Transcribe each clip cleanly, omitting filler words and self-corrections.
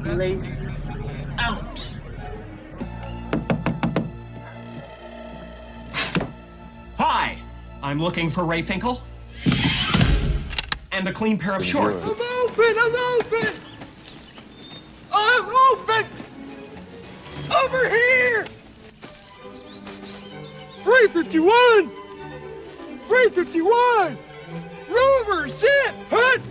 Laces out. Hi, I'm looking for Ray Finkel. And a clean pair of shorts. I'm open! Over here! 351! 351! Rover, sit! Hut!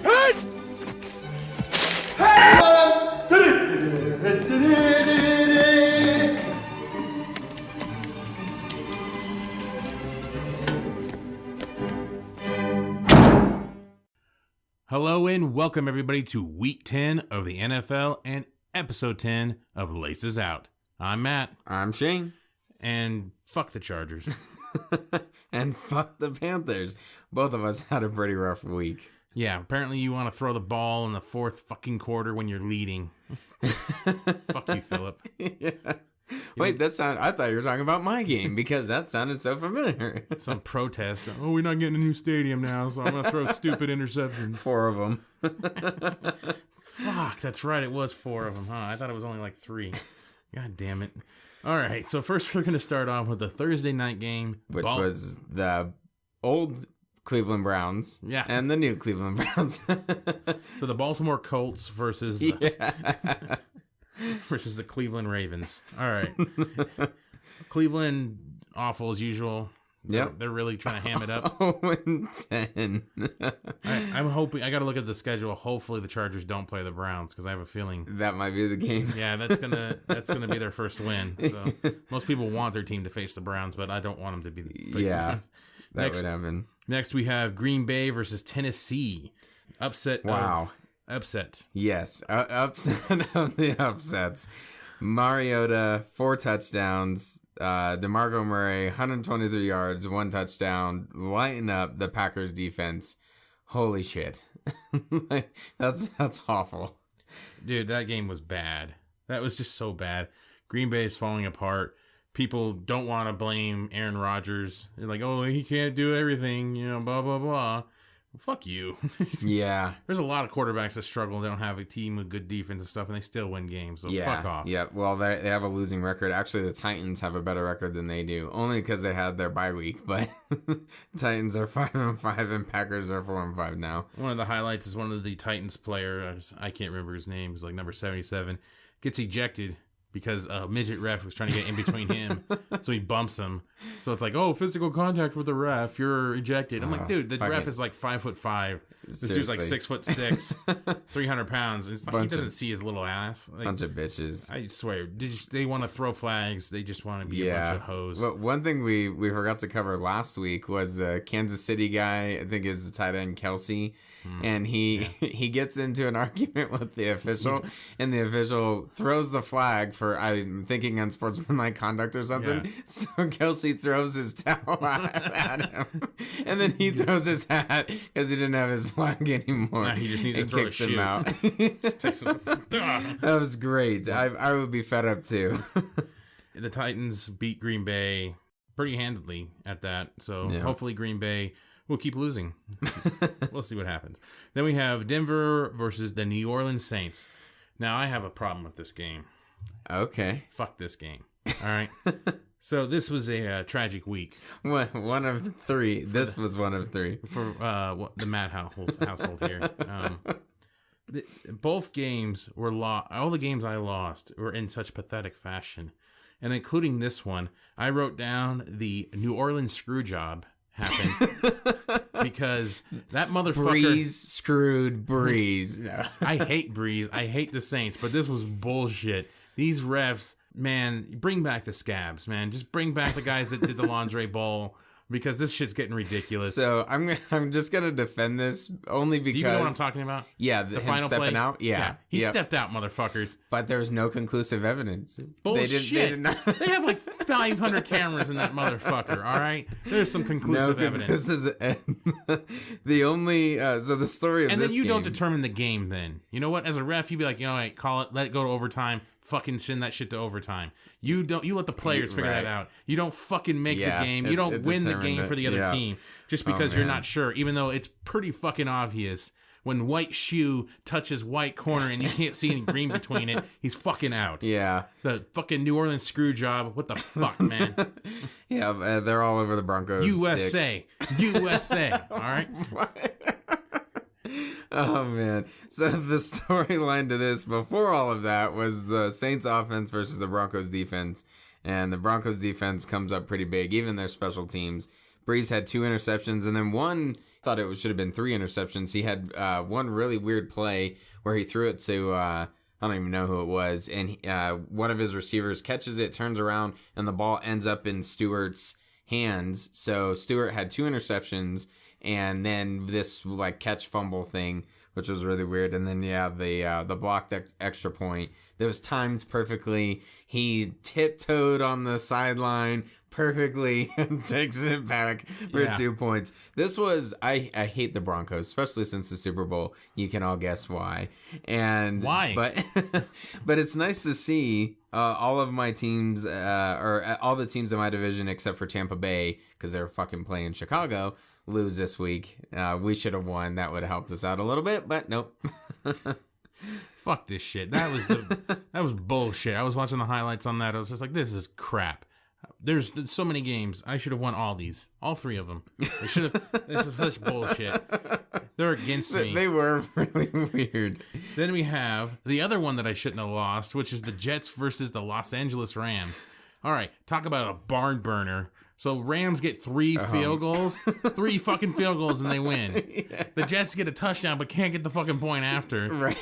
Hello and welcome everybody to Week 10 of the NFL and Episode 10 of Laces Out. I'm Matt. I'm Shane. And fuck the Chargers. And fuck the Panthers. Both of us had a pretty rough week. Yeah, apparently you want to throw the ball in the fourth fucking quarter when you're leading. Fuck you, Phillip. Yeah. Wait, I thought you were talking about my game because that sounded so familiar. Some protest. Oh, we're not getting a new stadium now, so I'm going to throw stupid interceptions. 4 of them. Fuck, that's right. It was 4 of them, huh? I thought it was only like 3. God damn it. All right, so first we're going to start off with the Thursday night game. Which was the old Cleveland Browns and the new Cleveland Browns. So the Baltimore Colts versus versus the Cleveland Ravens. All right. Cleveland, awful as usual. Yep. They're really trying to ham it up. 0-10. I'm hoping, I got to look at the schedule. Hopefully the Chargers don't play the Browns because I have a feeling That might be the game. yeah, that's gonna be their first win. So most people want their team to face the Browns, but I don't want them to be the Browns. That would happen. Next we have Green Bay versus Tennessee. Upset. Wow. Upset. Yes. Upset of the upsets. Mariota, 4 touchdowns. DeMarco Murray, 123 yards, 1 touchdown. Lighten up the Packers defense. Holy shit. That's awful. Dude, that game was bad. That was just so bad. Green Bay is falling apart. People don't want to blame Aaron Rodgers. They're like, oh, he can't do everything, blah, blah, blah. Fuck you. Yeah. There's a lot of quarterbacks that struggle. They don't have a team with good defense and stuff, and they still win games. So fuck off. Yeah. Well, they have a losing record. Actually, the Titans have a better record than they do, only because they had their bye week. But Titans are 5-5, and Packers are 4-5 now. One of the highlights is one of the Titans players. I can't remember his name. It's like number 77. Gets ejected because a midget ref was trying to get in between him. So he bumps him. So it's like, oh, physical contact with the ref. You're ejected. I'm like, dude, the ref is like 5'5". This dude's like 6'6", 300 pounds. It's like, he doesn't see his little ass. Like, Bunch of bitches. I swear. They want to throw flags. They just want to be a bunch of hoes. Well, one thing we forgot to cover last week was the Kansas City guy, I think is the tight end, Kelsey. And he gets into an argument with the official, and the official throws the flag for, I'm thinking, unsportsmanlike conduct or something. Yeah. So Kelsey throws his towel at him, and then he throws his hat because he didn't have his flag anymore. Nah, he just needed to throw his shoe. Him out. That was great. I would be fed up too. The Titans beat Green Bay pretty handedly at that, so hopefully Green Bay will keep losing. We'll see what happens. Then we have Denver versus the New Orleans Saints. Now, I have a problem with this game. Okay. Fuck this game. All right? So this was a tragic week. One of 3. This was one of 3. For the Matt household here. Both games were lost. All the games I lost were in such pathetic fashion. And including this one, I wrote down the New Orleans screw job happened because that motherfucker Breeze screwed Breeze. No. I hate Breeze. I hate the Saints, but this was bullshit. These refs, man, bring back the scabs, man. Just bring back the guys that did the lingerie bowl because this shit's getting ridiculous. So I'm just gonna defend this only because. Do you know what I'm talking about? Yeah, the final stepping play? Out. Yeah, he stepped out, motherfuckers. But there's no conclusive evidence. Bullshit. They have like 500 cameras in that motherfucker. All right, there's some conclusive evidence. The only so the story of and this then you game, don't determine the game. Then you know what? As a ref, you'd be like, call it, let it go to overtime. Fucking send that shit to overtime. You let the players figure that out. You don't fucking make the game. You don't win the game for the other team just because you're not sure, even though it's pretty fucking obvious when white shoe touches white corner and you can't see any green between it, he's fucking out. Yeah. The fucking New Orleans screw job. What the fuck, man? Yeah, they're all over the Broncos. USA. USA. All right? Oh, man. So the storyline to this before all of that was the Saints offense versus the Broncos defense. And the Broncos defense comes up pretty big, even their special teams. Breeze had 2 interceptions, and then one, thought it should have been 3 interceptions. He had one really weird play where he threw it to, I don't even know who it was, and one of his receivers catches it, turns around, and the ball ends up in Stewart's hands. So Stewart had 2 interceptions, and then this like catch fumble thing, which was really weird. And then the blocked extra point that was timed perfectly. He tiptoed on the sideline perfectly and takes it back for 2 points. This was I hate the Broncos, especially since the Super Bowl. You can all guess why. And why? But it's nice to see all of my teams, or all the teams in my division except for Tampa Bay, because they're fucking playing Chicago, lose this week. We should have won. That would have helped us out a little bit, but nope. Fuck this shit. That was bullshit. I was watching the highlights on that. I was just like, this is crap. There's so many games. I should have won all these. All 3 of them. I should have. This is such bullshit. They're against me. They were really weird. Then we have the other one that I shouldn't have lost, which is the Jets versus the Los Angeles Rams. All right, talk about a barn burner. So Rams get 3 field goals, 3 fucking field goals, and they win. Yeah. The Jets get a touchdown, but can't get the fucking point after. Right.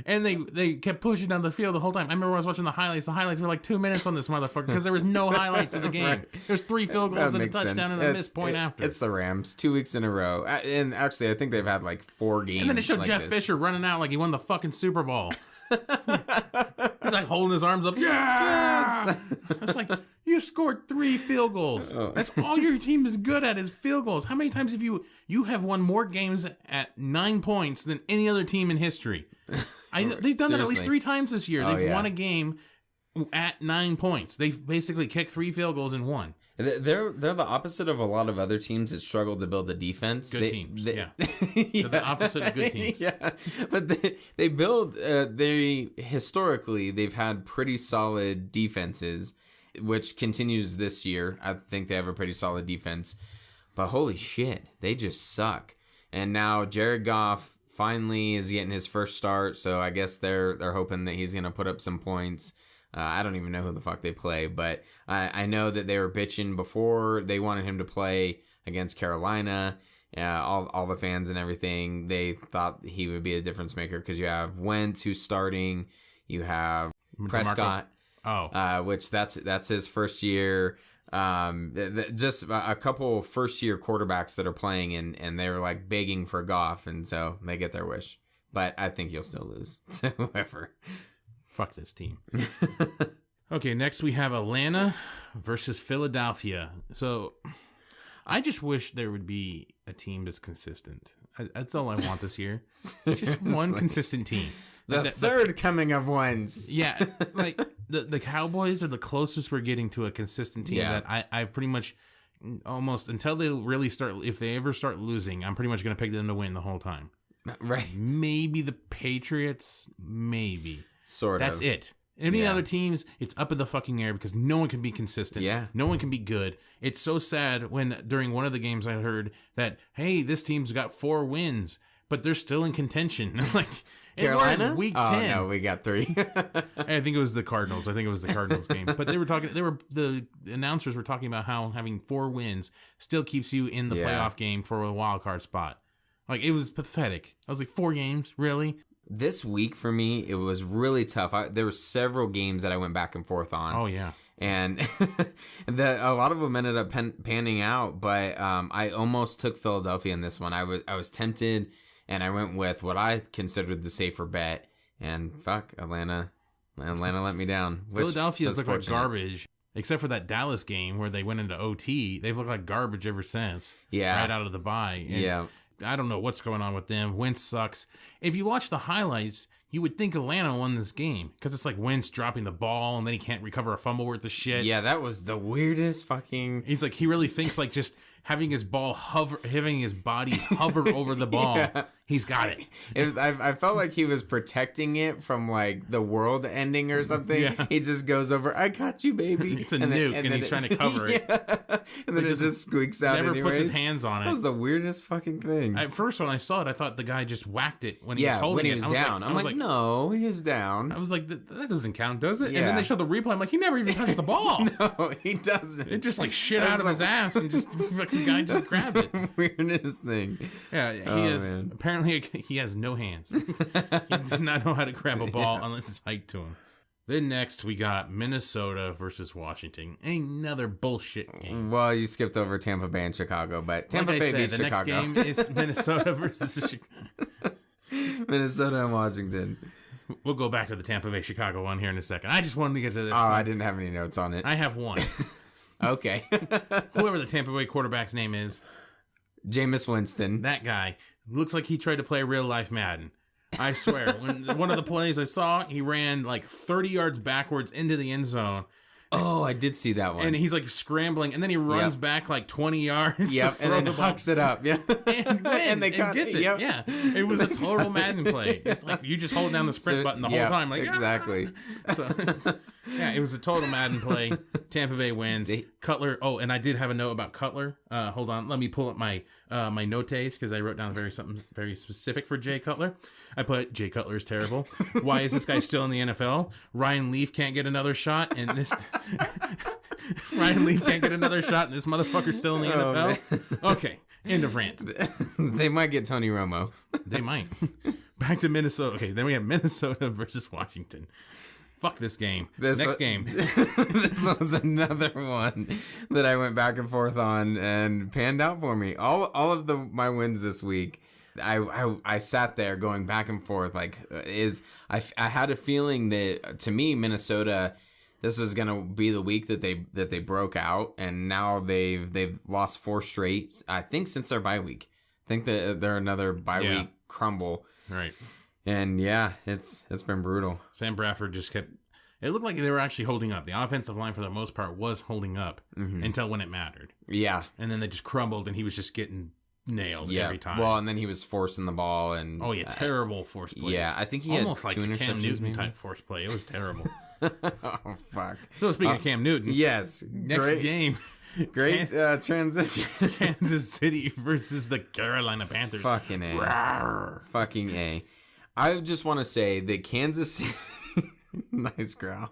And they kept pushing down the field the whole time. I remember when I was watching the highlights. The highlights were like 2 minutes on this motherfucker because there was no highlights of the game. Right. There's 3 field goals and a touchdown and a missed point after. It's the Rams, 2 weeks in a row. And actually, I think they've had like 4 games. And then they showed like Jeff this. Fisher running out like he won the fucking Super Bowl. He's like holding his arms up. Yeah! Yes! It's like, you scored 3 field goals. Oh. That's all your team is good at is field goals. How many times have you have won more games at 9 points than any other team in history? They've done that at least 3 times this year. They've won a game at 9 points. They've basically kicked 3 field goals and won. They're the opposite of a lot of other teams that struggle to build a defense. Good teams, yeah. They're the opposite of good teams. Yeah, but they build. Historically they've had pretty solid defenses, which continues this year. I think they have a pretty solid defense, but holy shit, they just suck. And now Jared Goff finally is getting his first start, so I guess they're hoping that he's gonna put up some points. I don't even know who the fuck they play, but I know that they were bitching before. They wanted him to play against Carolina. All the fans and everything, they thought he would be a difference maker because you have Wentz who's starting. You have Prescott, which that's his first year. Just a couple first year quarterbacks that are playing, and they were like begging for Goff, and so they get their wish. But I think you'll still lose to whoever. Fuck this team. Okay, next we have Atlanta versus Philadelphia. So I just wish there would be a team that's consistent. That's all I want this year. Just one consistent team. The third coming of ones. Yeah, like the Cowboys are the closest we're getting to a consistent team that I pretty much almost, until they really start, if they ever start losing, I'm pretty much going to pick them to win the whole time. Right. Maybe the Patriots, maybe. Sort of. That's it. Any other teams, it's up in the fucking air because no one can be consistent. Yeah. No one can be good. It's so sad when during one of the games I heard that, hey, this team's got 4 wins, but they're still in contention. Like Carolina? Week 10. Oh, no, we got 3. I think it was the Cardinals. game. But the announcers were talking about how having 4 wins still keeps you in the playoff game for a wild card spot. Like, it was pathetic. I was like, 4 games? Really? This week for me, it was really tough. There were several games that I went back and forth on. Oh, yeah. And a lot of them ended up panning out, but I almost took Philadelphia in this one. I was tempted, and I went with what I considered the safer bet. And fuck, Atlanta let me down. Philadelphia's looked like garbage, except for that Dallas game where they went into OT. They've looked like garbage ever since. Yeah. Right out of the bye. And yeah. I don't know what's going on with them. Wentz sucks. If you watch the highlights, you would think Atlanta won this game because it's like Wentz dropping the ball and then he can't recover a fumble worth of shit. Yeah, that was the weirdest fucking. He's like, he really thinks like just having his body hover over the ball. Yeah. He's got it. I felt like he was protecting it from like the world ending or something. Yeah. He just goes over, I got you, baby. It's a nuke, and he's trying to cover it. Yeah. And then it just squeaks out. Never anyways. puts his hands on it. That was the weirdest fucking thing. At first, when I saw it, I thought the guy just whacked it when he was holding when he it. was I was down. Like, I'm like, no, he was down. I was like, that doesn't count, does it? Yeah. And then they showed the replay. I'm like, he never even touched the ball. No, he doesn't. It just like shit out of his ass, and just fucking guy just grabbed it. Weirdest thing. Yeah, Man. Apparently he has no hands. He does not know how to grab a ball unless it's hiked to him. Then next we got Minnesota versus Washington. Another bullshit game. Well, you skipped over Tampa Bay and Chicago, but Tampa Bay beat the Chicago. next game is Minnesota versus Chicago. Minnesota and Washington. We'll go back to the Tampa Bay Chicago one here in a second. I just wanted to get to this. Oh, I didn't have any notes on it. I have one. Okay. Whoever the Tampa Bay quarterback's name is, Jameis Winston. that guy looks like he tried to play real life Madden. I swear. When one of the plays I saw, he ran like 30 yards backwards into the end zone. Oh, I did see that one. And he's like scrambling, and then he runs back like 20 yards. Yep, to throw and the then ball. hucks it up. Yeah. And they gets it. Yep. Yeah. It was a total Madden play. It's like you just hold down the sprint button the whole time. Like, exactly. So, yeah, it was a total Madden play. Tampa Bay wins. Cutler. Oh, and I did have a note about Cutler. Hold on. Let me pull up my my notes because I wrote down something very specific for Jay Cutler. I put Jay Cutler is terrible. Why is this guy still in the NFL? Ryan Leaf can't get another shot, and this Ryan Leaf can't get another shot, and this motherfucker's still in the NFL. Okay, end of rant. They might get Tony Romo. They might. Back to Minnesota. Okay, then we have Minnesota versus Washington. Fuck this game. Next game. This was another one that I went back and forth on and panned out for me. All of my wins this week, I sat there going back and forth. Like, I had a feeling that to me Minnesota, this was gonna be the week that they broke out, and now they've lost 4 straight. I think since their bye week. I think that they're another bye week crumble. Right. And yeah, it's been brutal. Sam Bradford just kept. It looked like they were actually holding up. The offensive line, for the most part, was holding up until when it mattered. Yeah. And then they just crumbled, and he was just getting nailed every time. Well, and then he was forcing the ball, and terrible force play. Yeah, I think he almost had like 2 a Cam interceptions, Newton maybe? type force play. It was terrible. Oh fuck. So speaking of Cam Newton, Yes. next game, Great transition. Kansas City versus the Carolina Panthers. Fucking A. Rawr. Fucking A. I just want to say that Kansas City. Nice growl.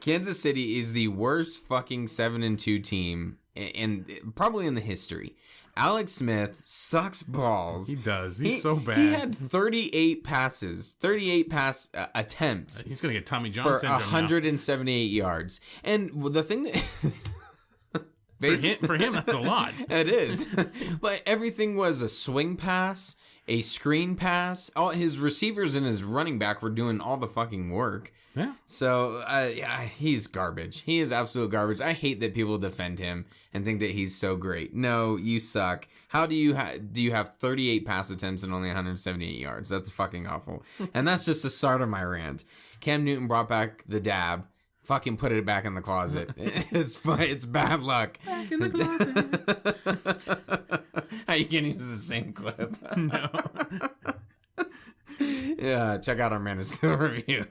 Kansas City is the worst fucking 7-2 team and probably in the history. Alex Smith sucks balls. He does. He's so bad. He had 38 pass attempts. He's gonna get Tommy John for syndrome 178 yards. And the thing that for him, that's a lot. It is. But everything was a swing pass, a screen pass. All his receivers and his running back were doing all the fucking work. Yeah. So, he's garbage. He is absolute garbage. I hate that people defend him and think that he's so great. No, you suck. How do you have 38 pass attempts and only 178 yards? That's fucking awful. And that's just the start of my rant. Cam Newton brought back the dab. Fucking put it back in the closet. It's bad luck. Back in the closet. How you gonna use the same clip? No. Yeah, check out our Minnesota review.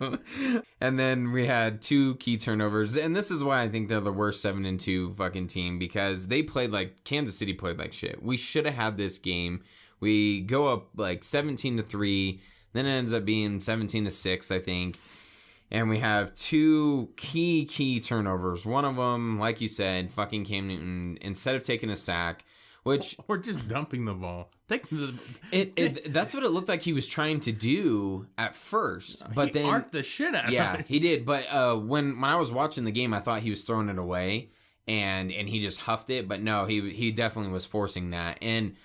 And then we had 2 key turnovers, and this is why I think they're the worst 7-2 fucking team, because they played like Kansas City played like shit. We should have had this game. We go up like 17-3, then it ends up being 17-6, I think. And we have 2 key turnovers. One of them, like you said, fucking Cam Newton, instead of taking a sack, which or just dumping the ball. That's what it looked like he was trying to do at first, but then arced the shit out of it. He did. But when I was watching the game, I thought he was throwing it away, and he just huffed it. But no, he definitely was forcing that, and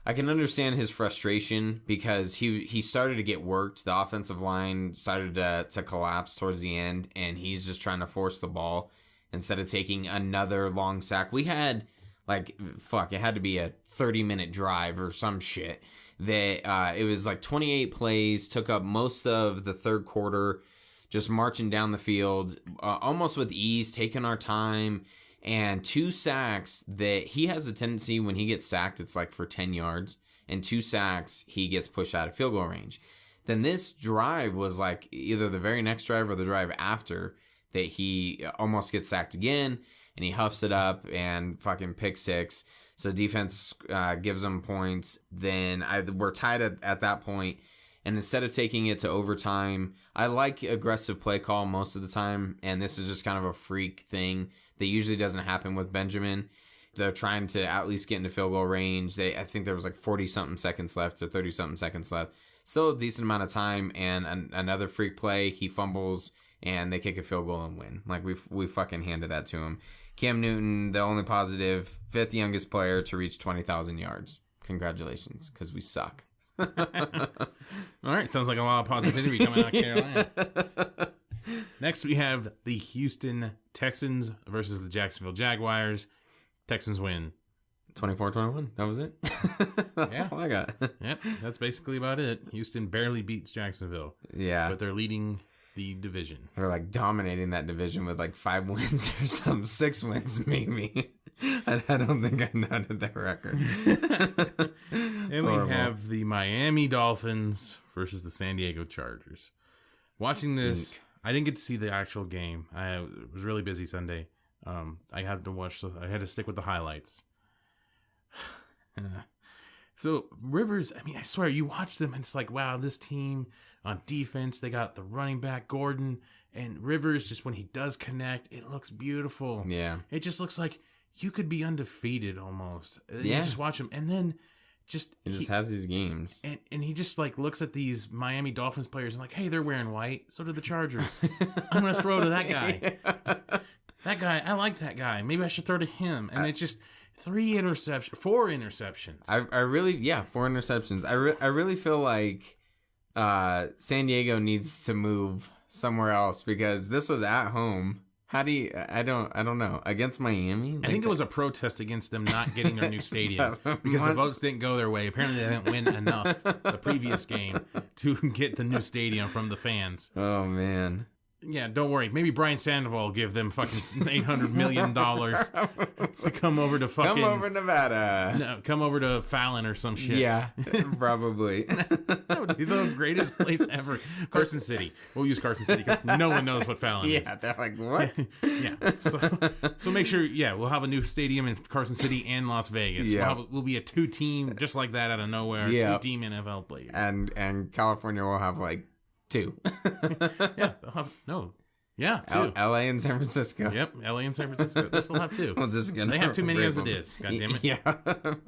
I can understand his frustration because he started to get worked. The offensive line started to collapse towards the end, and he's just trying to force the ball instead of taking another long sack. We had it had to be a 30-minute drive or some shit. That it was like 28 plays, took up most of the third quarter, just marching down the field, almost with ease, taking our time. and 2 sacks that he has a tendency when he gets sacked, it's like for 10 yards, and 2 sacks, he gets pushed out of field goal range. Then this drive was like either the very next drive or the drive after that he almost gets sacked again, and he huffs it up and fucking pick 6. So defense gives them points. Then we're tied at that point, and instead of taking it to overtime, I like aggressive play call most of the time, and this is just kind of a freak thing that usually doesn't happen with Benjamin. They're trying to at least get into field goal range. I think there was like 40-something seconds left or 30-something seconds left. Still a decent amount of time, and another freak play, he fumbles, and they kick a field goal and win. Like, we fucking handed that to him. Cam Newton, the only positive, 5th youngest player to reach 20,000 yards. Congratulations, because we suck. All right, sounds like a lot of positivity coming out of Carolina. Next, we have the Houston Texans versus the Jacksonville Jaguars. Texans win. 24-21. That was it? That's all I got. Yep, that's basically about it. Houston barely beats Jacksonville. Yeah. But they're leading the division. They're like dominating that division with like 5 wins or some 6 wins maybe. I don't think I noted that record. And we have the Miami Dolphins versus the San Diego Chargers. Watching this, I didn't get to see the actual game. I was really busy Sunday. I had to stick with the highlights. So Rivers, I mean, I swear, you watch them and it's like, wow, this team on defense, they got the running back Gordon, and Rivers, just when he does connect, it looks beautiful. Yeah. It just looks like you could be undefeated almost. Yeah. You just watch him, and then he just has these games. And he just like looks at these Miami Dolphins players and like, hey, they're wearing white. So do the Chargers. I'm going to throw to that guy. That guy, I like that guy. Maybe I should throw to him. And it's just 4 interceptions. 4 interceptions. I really feel like San Diego needs to move somewhere else because this was at home. How do you? I don't know. Against Miami, I think it was a protest against them not getting their new stadium because the votes didn't go their way. Apparently, they didn't win enough the previous game to get the new stadium from the fans. Oh man. Yeah, don't worry. Maybe Brian Sandoval will give them fucking $800 million to come over to fucking... Come over Nevada. No, come over to Fallon or some shit. Yeah, probably. That would be the greatest place ever. Carson City. We'll use Carson City because no one knows what Fallon is. Yeah, they're like, what? Yeah. So make sure, we'll have a new stadium in Carson City and Las Vegas. Yeah. We'll be a 2-team, just like that out of nowhere. Yeah. 2-team NFL players. And California will have like 2. Yeah. No. Yeah, 2. LA and San Francisco. Yep, LA and San Francisco. They still have 2. Well, just gonna they have too many as it is. God damn it. Yeah,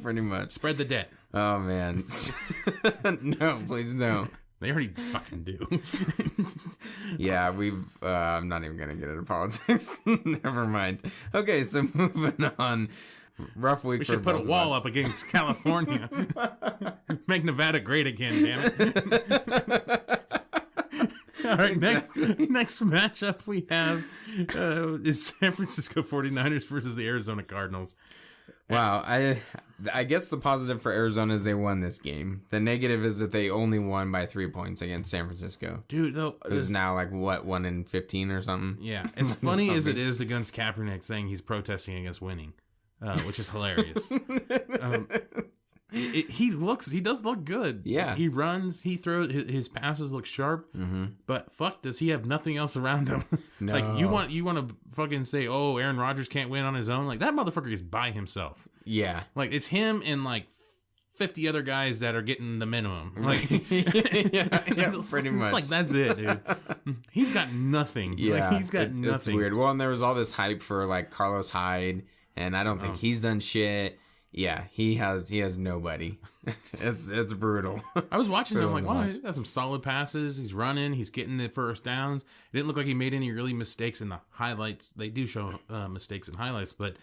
pretty much. Spread the debt. Oh, man. No, please don't. They already fucking do. Yeah, I'm not even going to get into politics. Never mind. Okay, so moving on. Rough week. We should put a wall up against California. Make Nevada great again, damn it. All right, Exactly. next matchup we have is San Francisco 49ers versus the Arizona Cardinals. Wow, I guess the positive for Arizona is they won this game. The negative is that they only won by 3 points against San Francisco. Dude, though, it was now like, what, 1-15 or something? Yeah, as funny as it is against Kaepernick saying he's protesting against winning, which is hilarious. He does look good. Yeah. He runs, he throws, his passes look sharp, but fuck, does he have nothing else around him? No. Like, you want to fucking say, oh, Aaron Rodgers can't win on his own? Like, that motherfucker is by himself. Yeah. Like, it's him and like 50 other guys that are getting the minimum. Like, yeah, pretty much. It's like, that's it, dude. He's got nothing. Yeah, like, he's got nothing. It's weird. Well, and there was all this hype for like Carlos Hyde, and I don't think he's done shit. Yeah, he has nobody. It's brutal. I was watching him like, wow, wow, he's got some solid passes. He's running. He's getting the first downs. It didn't look like he made any really mistakes in the highlights. They do show mistakes in highlights, but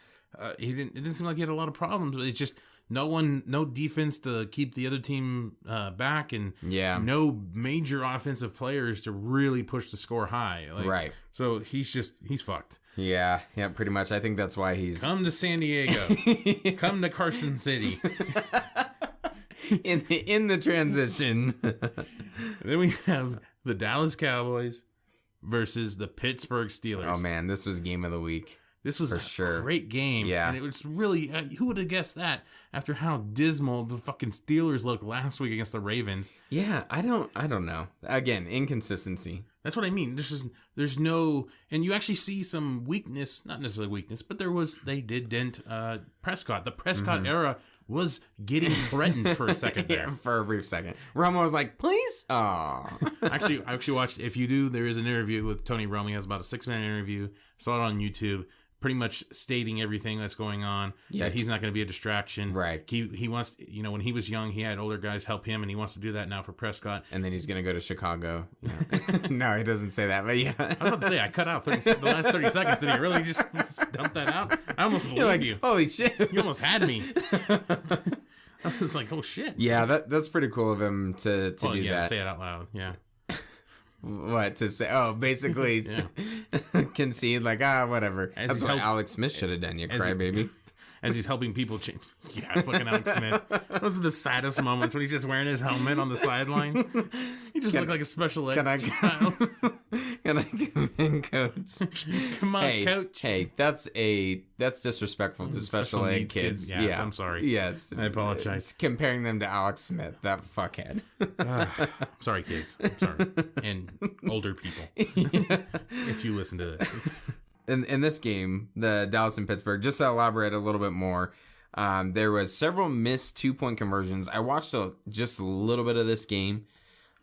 it didn't seem like he had a lot of problems. But it's just no defense to keep the other team back, and no major offensive players to really push the score high. Like, right. So he's fucked. Yeah, pretty much. I think that's why he's... Come to San Diego. Come to Carson City. in the transition. Then we have the Dallas Cowboys versus the Pittsburgh Steelers. Oh, man, this was game of the week. This was For a sure. great game. Yeah. And it was really, who would have guessed that after how dismal the fucking Steelers looked last week against the Ravens? Yeah, I don't know. Again, inconsistency. That's what I mean. There's no, and you actually see some weakness, not necessarily weakness, but they did dent Prescott. The Prescott era was getting threatened for a second there. Yeah, for a brief second. Romo was like, please? Aw. I actually watched, if you do, there is an interview with Tony Romo. He has about a 6-minute interview. I saw it on YouTube. Pretty much stating everything that's going on, that he's not going to be a distraction. Right. He wants, when he was young, he had older guys help him, and he wants to do that now for Prescott. And then he's going to go to Chicago. No, he doesn't say that, but yeah. I was about to say, I cut out the last 30 seconds. Did he really just dump that out? I almost believed You're like, you. holy shit. You almost had me. I was like, oh shit. Yeah, that's pretty cool of him to do that. Say it out loud. Yeah. What to say? Oh, basically concede like, whatever. That's what Alex Smith should have done, you crybaby. As he's helping people change. Yeah, fucking Alex Smith. Those are the saddest moments when he's just wearing his helmet on the sideline. He just looked like a special ed child. Can I come in, coach? Come on, coach. Hey, that's disrespectful to special ed needs kids. Yes, I'm sorry. Yes. I apologize. It's comparing them to Alex Smith, that fuckhead. Sorry, kids. I'm sorry. And older people. If you listen to this. In this game, the Dallas and Pittsburgh, just to elaborate a little bit more, there was several missed 2-point conversions. I watched just a little bit of this game,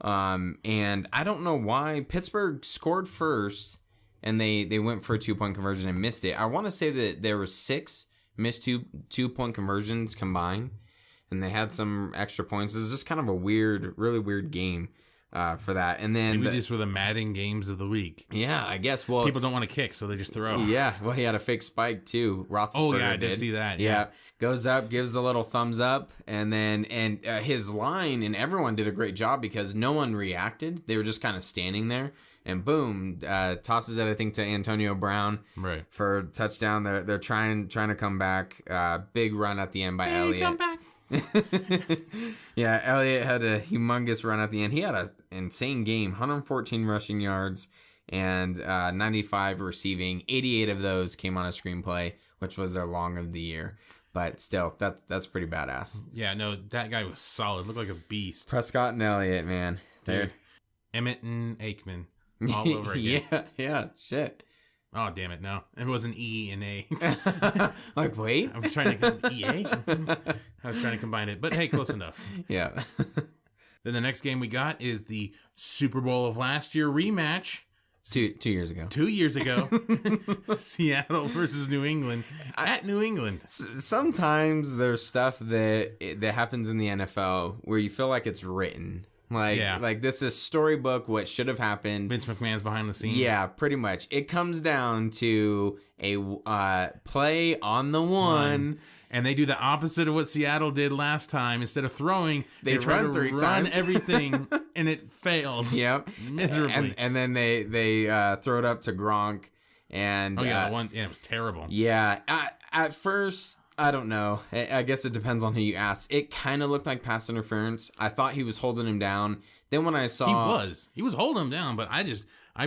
and I don't know why. Pittsburgh scored first, and they went for a 2-point conversion and missed it. I want to say that there were 6 missed two-point conversions combined, and they had some extra points. It was just kind of a really weird game. For that, and then maybe these were the Madden games of the week. Yeah, I guess. Well, people don't want to kick, so they just throw. Yeah, well, he had a fake spike too. Roethlisberger Oh yeah, I did see that. Yeah, goes up, gives the little thumbs up, and then his line and everyone did a great job because no one reacted. They were just kind of standing there, and boom, tosses it I think to Antonio Brown for a touchdown. They're trying to come back. Big run at the end by Elliott. Come back. Yeah, Elliott had a humongous run at the end. He had an insane game, 114 rushing yards and 95 receiving. 88 of those came on a screenplay, which was their long of the year. But still, that's pretty badass. Yeah, no, that guy was solid. Looked like a beast. Prescott and Elliott, man. Dude. Emmett and Aikman all over again. Yeah, shit. Oh, damn it, no. It was an E and A. Like, wait? I was trying to... EA? I was trying to combine it. But hey, close enough. Yeah. Then the next game we got is the Super Bowl of last year rematch. 2 years ago. 2 years ago. Seattle versus New England. At New England. Sometimes there's stuff that happens in the NFL where you feel like it's written. Like this is storybook what should have happened. Vince McMahon's behind the scenes. Yeah, pretty much. It comes down to a play on the one. And they do the opposite of what Seattle did last time. Instead of throwing, they try to run everything, and it fails. Yep, miserably. And then they throw it up to Gronk, and it was terrible. Yeah, at first. I don't know. I guess it depends on who you ask. It kind of looked like pass interference. I thought he was holding him down. Then when I saw... He was holding him down, but I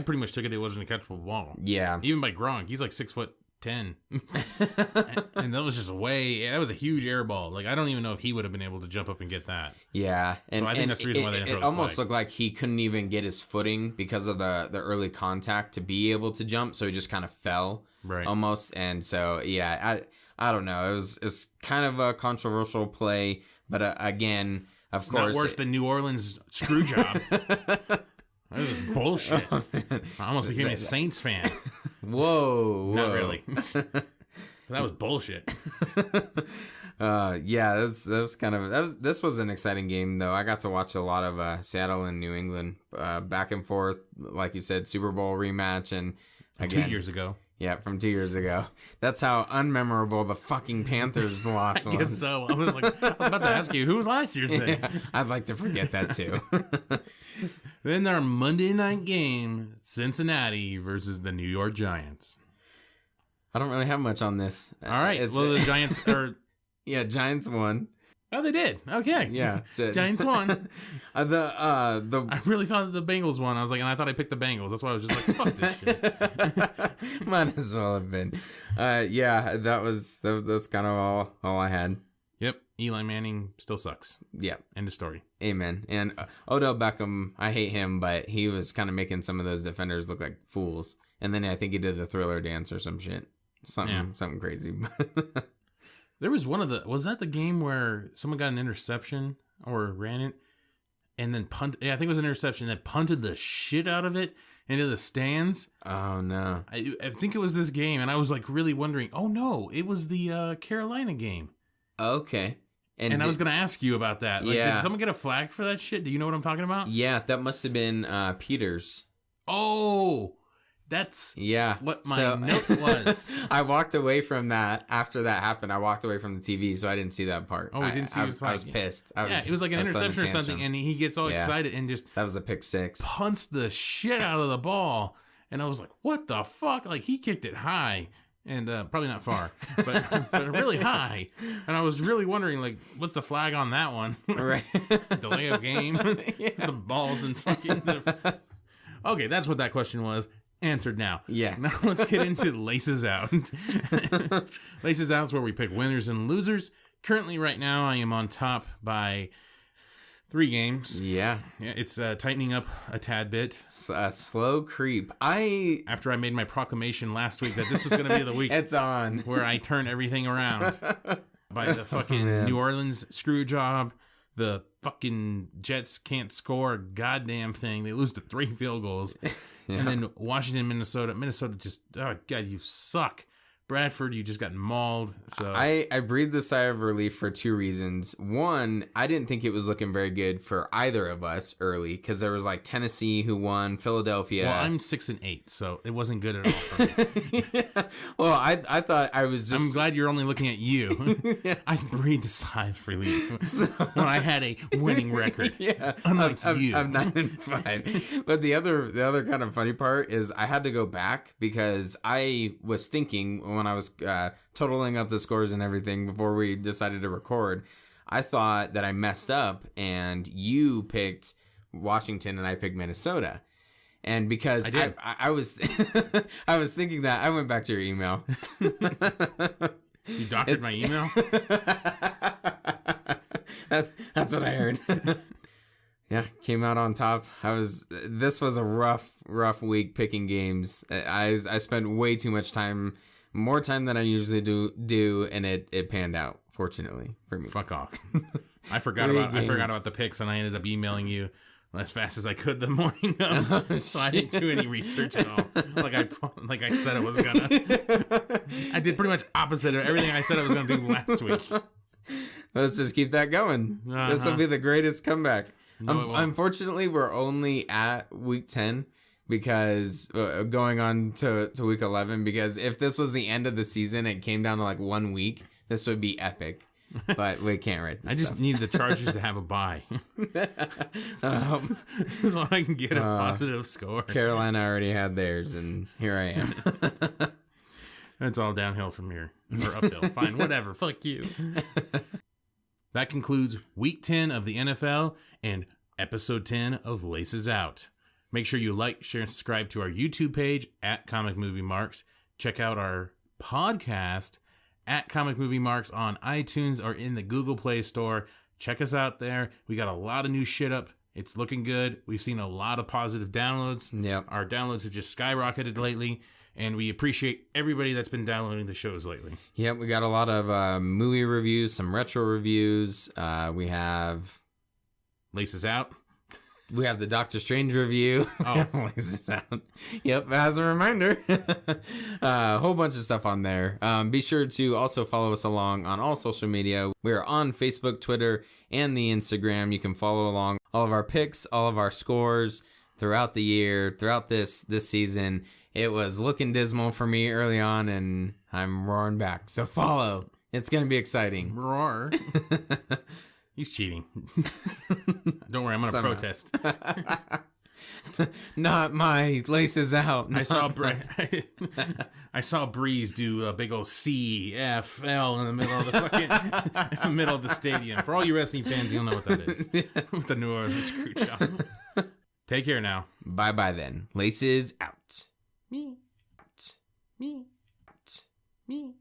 pretty much took it wasn't a catchable ball. Yeah. Even by Gronk. He's like 6'10". And that was just that was a huge air ball. Like, I don't even know if he would have been able to jump up and get that. Yeah. And, so I think that's the reason why they didn't throw the flag. It almost looked like he couldn't even get his footing because of the early contact to be able to jump. So he just kind of fell. Right. Almost. And so, yeah, I don't know. It's kind of a controversial play, but again, of course, not worse than New Orleans screw job. That was bullshit. Oh, I almost became a Saints fan. Whoa. Not really. That was bullshit. Yeah, this was an exciting game though. I got to watch a lot of Seattle and New England back and forth, like you said, Super Bowl rematch, and again, 2 years ago. Yeah, from 2 years ago. That's how unmemorable the fucking Panthers lost was. I guess so. I was about to ask you, who was last year's thing? Yeah, I'd like to forget that too. Then our Monday night game, Cincinnati versus the New York Giants. I don't really have much on this. All right. Well, the Giants are... Yeah, Giants won. Oh, they did. Okay. Yeah. Giants won. The I really thought the Bengals won. I was like, and I thought I picked the Bengals. That's why I was just like, fuck this shit. might as well have been. Yeah, that's kind of all I had. Yep. Eli Manning still sucks. Yeah. End of story. Amen. And Odell Beckham, I hate him, but he was kind of making some of those defenders look like fools. And then I think he did the Thriller dance or some shit. Something crazy. There was was that the game where someone got an interception or ran it and then I think it was an interception that punted the shit out of it into the stands? Oh, no. I think it was this game, and I was like really wondering, oh no, it was the Carolina game. Okay. And I was going to ask you about that. Like, yeah. Did someone get a flag for that shit? Do you know what I'm talking about? Yeah, that must have been Peters. Oh, that's what my note was. I walked away from that after that happened. I walked away from the TV, so I didn't see that part. Oh, we didn't see I the was pissed. It was like an interception or something, and he gets all excited and just... That was a pick six. Punts the shit out of the ball. And I was like, what the fuck? Like, he kicked it high. And probably not far, but really high. And I was really wondering, like, what's the flag on that one? Right. Delay of game? The balls and fucking... Okay, that's what that question was. Answered now. Yeah. Now let's get into Laces Out. Laces Out is where we pick winners and losers. Currently, right now, I am on top by 3 games. Yeah. It's tightening up a tad bit. A slow creep. After I made my proclamation last week that this was going to be the week it's on where I turn everything around by the fucking New Orleans screw job. The fucking Jets can't score a goddamn thing. They lose to 3 field goals. Yeah. And then Washington, Minnesota. Minnesota just, oh God, you suck. Bradford, you just got mauled. So I breathed a sigh of relief for 2 reasons. One, I didn't think it was looking very good for either of us early because there was like Tennessee who won, Philadelphia. Well, I'm 6-8, so it wasn't good at all for me. Yeah. Well, I thought I was just. I'm glad you're only looking at you. Yeah. I breathed a sigh of relief when I had a winning record. Yeah, unlike you. I'm 9-5. But the other kind of funny part is I had to go back because I was thinking when I was totaling up the scores and everything before we decided to record, I thought that I messed up and you picked Washington and I picked Minnesota. And because I was I was thinking that, I went back to your email. You doctored my email? That's what I heard. Yeah, came out on top. This was a rough week picking games. I spent way too much time, more time than I usually do, and it panned out, fortunately for me. Fuck off. I forgot about the picks, and I ended up emailing you as fast as I could the morning of, so I didn't do any research at all. Like I said I was gonna. I did pretty much opposite of everything I said I was gonna do last week. Let's just keep that going. Uh-huh. This will be the greatest comeback. No, unfortunately, we're only at week 10 because going on to week 11, because if this was the end of the season, it came down to like 1 week, this would be epic. But we can't write this. I just need the Chargers to have a bye. So I can get a positive score. Carolina already had theirs, and here I am. It's all downhill from here. Or uphill. Fine, whatever. Fuck you. That concludes week 10 of the NFL and episode 10 of Laces Out. Make sure you like, share, and subscribe to our YouTube page at Comic Movie Marks. Check out our podcast at Comic Movie Marks on iTunes or in the Google Play Store. Check us out there. We got a lot of new shit up. It's looking good. We've seen a lot of positive downloads. Yep. Our downloads have just skyrocketed lately, and we appreciate everybody that's been downloading the shows lately. Yep, we got a lot of movie reviews, some retro reviews. We have Laces Out. We have the Doctor Strange review. Oh. Laces Out. Yep, as a reminder. A whole bunch of stuff on there. Be sure to also follow us along on all social media. We're on Facebook, Twitter, and the Instagram. You can follow along all of our picks, all of our scores throughout the year, throughout this season. It was looking dismal for me early on, and I'm roaring back. So follow. It's going to be exciting. Roar. He's cheating. Don't worry, I'm going to protest. Not my laces out. I saw I saw Breeze do a big old CFL in the middle of the fucking in the middle of the stadium. For all you wrestling fans, you'll know what that is. With the New Orleans screw job. Take care now. Bye then. Laces out. Me. Me.